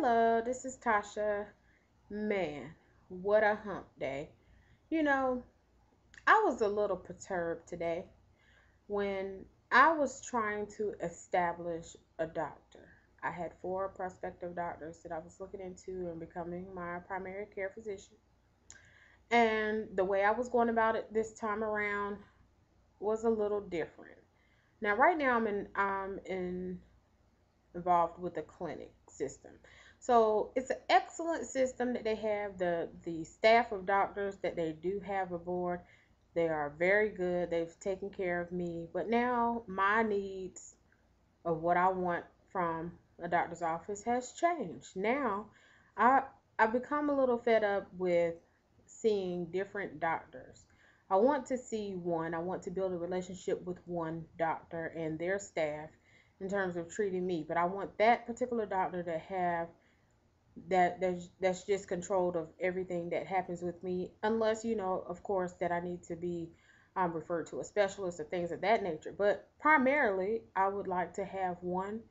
Hello, this is Tasha. Man, what a hump day. You know, I was a little perturbed today when I was trying to establish a doctor. I had four prospective doctors that I was looking into and becoming my primary care physician. And the way I was going about it this time around was a little different. Now, right now, I'm involved with the clinic system. So it's an excellent system that they have. The staff of doctors that they do have aboard, they are very good. They've taken care of me. But now my needs of what I want from a doctor's office has changed. Now I I've become a little fed up with seeing different doctors. I want to see one. I want to build a relationship with one doctor and their staff in terms of treating me. But I want that particular doctor to have that's just controlled of everything that happens with me, unless of course, that I need to be referred to a specialist or things of that nature. But primarily, I would like to have one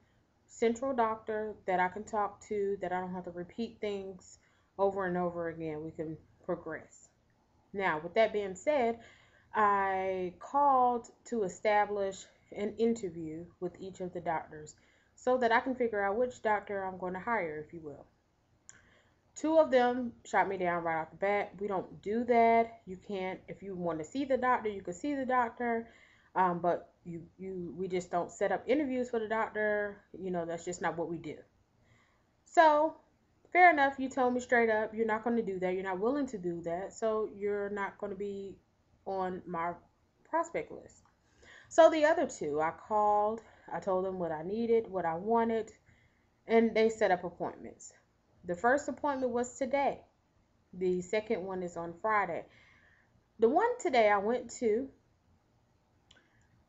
central doctor that I can talk to, that I don't have to repeat things over and over again. We can progress. Now, with that being said, I called to establish an interview with each of the doctors so that I can figure out which doctor I'm going to hire, if you will. Two of them shot me down right off the bat. We don't do that. You can't. If you want to see the doctor, you can see the doctor, but we just don't set up interviews for the doctor. That's just not what we do. So, fair enough. You told me straight up you're not going to do that. You're not willing to do that. So you're not going to be on my prospect list. So the other two, I called. I told them what I needed, what I wanted, and they set up appointments. The first appointment was today. The second one is on Friday. The one today I went to,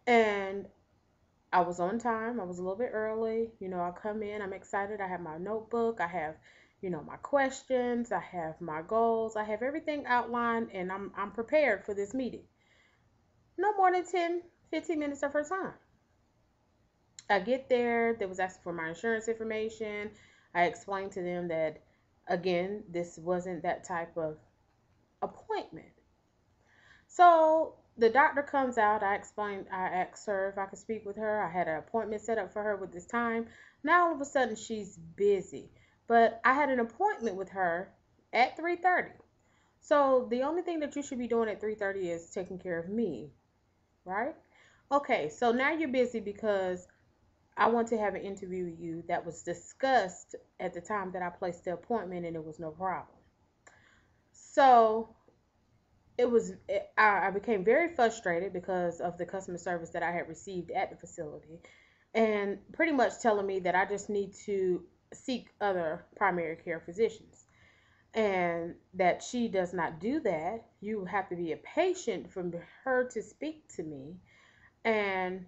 and I was on time. I was a little bit early. I come in, I'm excited. I have my notebook. I have, my questions. I have my goals. I have everything outlined, and I'm prepared for this meeting. No more than 10, 15 minutes of her time. I get there. They was asking for my insurance information. I explained to them that, again, this wasn't that type of appointment. So the doctor comes out. I asked her if I could speak with her. I had an appointment set up for her with this time. Now all of a sudden she's busy. But I had an appointment with her at 3:30. So the only thing that you should be doing at 3:30 is taking care of me, right? Okay, so now you're busy because I want to have an interview with you that was discussed at the time that I placed the appointment, and it was no problem. So I became very frustrated because of the customer service that I had received at the facility, and pretty much telling me that I just need to seek other primary care physicians, and that she does not do that. You have to be a patient for her to speak to me, and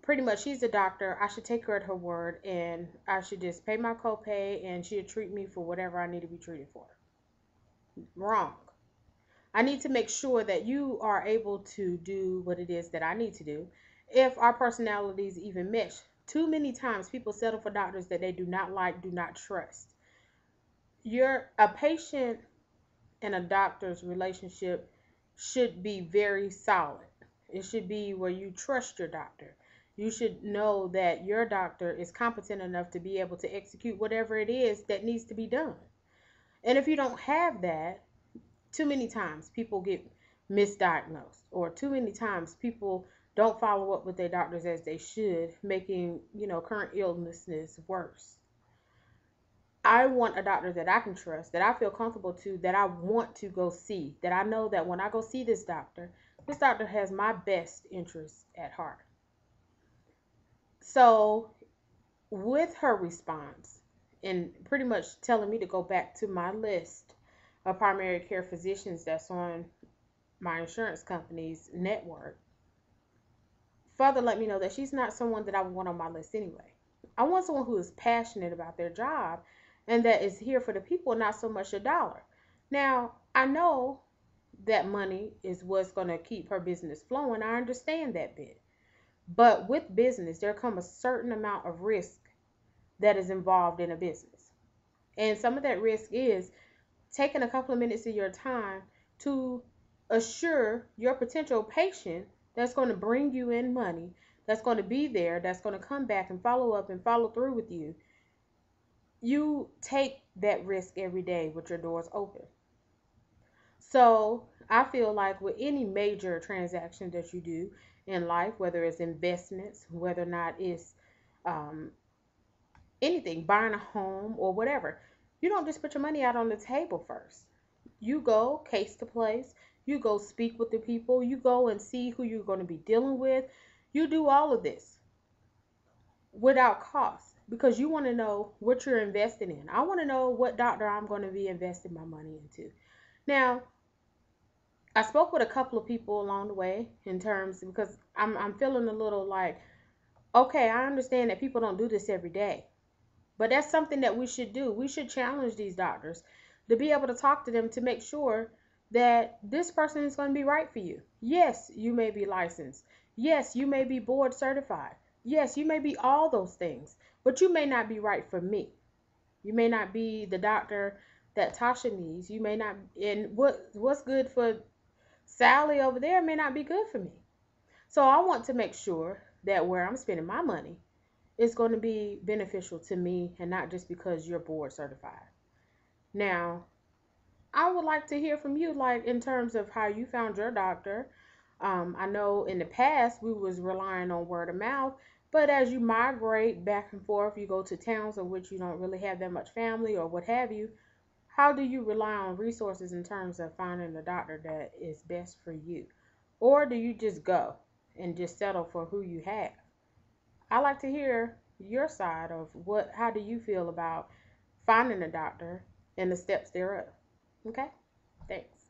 pretty much she's a doctor. I should take her at her word, and I should just pay my copay, and she'll treat me for whatever I need to be treated for. Wrong. I need to make sure that you are able to do what it is that I need to do. If our personalities even mesh, too many times people settle for doctors that they do not like, do not trust. A patient and a doctor's relationship should be very solid. It should be where you trust your doctor. You should know that your doctor is competent enough to be able to execute whatever it is that needs to be done. And if you don't have that, too many times people get misdiagnosed, or too many times people don't follow up with their doctors as they should, making, current illnesses worse. I want a doctor that I can trust, that I feel comfortable to, that I want to go see, that I know that when I go see this doctor has my best interests at heart. So, with her response and pretty much telling me to go back to my list of primary care physicians that's on my insurance company's network, further let me know that she's not someone that I would want on my list anyway. I want someone who is passionate about their job and that is here for the people, not so much a dollar. Now, I know that money is what's going to keep her business flowing. I understand that bit. But with business, there comes a certain amount of risk that is involved in a business. And some of that risk is taking a couple of minutes of your time to assure your potential patient that's going to bring you in money, that's going to be there, that's going to come back and follow up and follow through with you. You take that risk every day with your doors open. So I feel like with any major transaction that you do in life, whether it's investments, whether or not it's um, anything, buying a home or whatever, you don't just put your money out on the table first. You go case to place, you go speak with the people, you go and see who you're going to be dealing with. You do all of this without cost because you want to know what you're investing in. I want to know what doctor I'm going to be investing my money into. Now, I spoke with a couple of people along the way in terms because I'm feeling a little like, okay, I understand that people don't do this every day. But that's something that we should do. We should challenge these doctors to be able to talk to them to make sure that this person is going to be right for you. Yes, you may be licensed. Yes, you may be board certified. Yes, you may be all those things, but you may not be right for me. You may not be the doctor that Tasha needs. You may not, and what's good for Sally over there may not be good for me. So I want to make sure that where I'm spending my money is going to be beneficial to me and not just because you're board certified. Now, I would like to hear from you, like in terms of how you found your doctor. I know in the past we was relying on word of mouth, but as you migrate back and forth, you go to towns in which you don't really have that much family or what have you. How do you rely on resources in terms of finding the doctor that is best for you, or do you just go and just settle for who you have? I like to hear your side of what how do you feel about finding a doctor and the steps thereof. Okay? Thanks.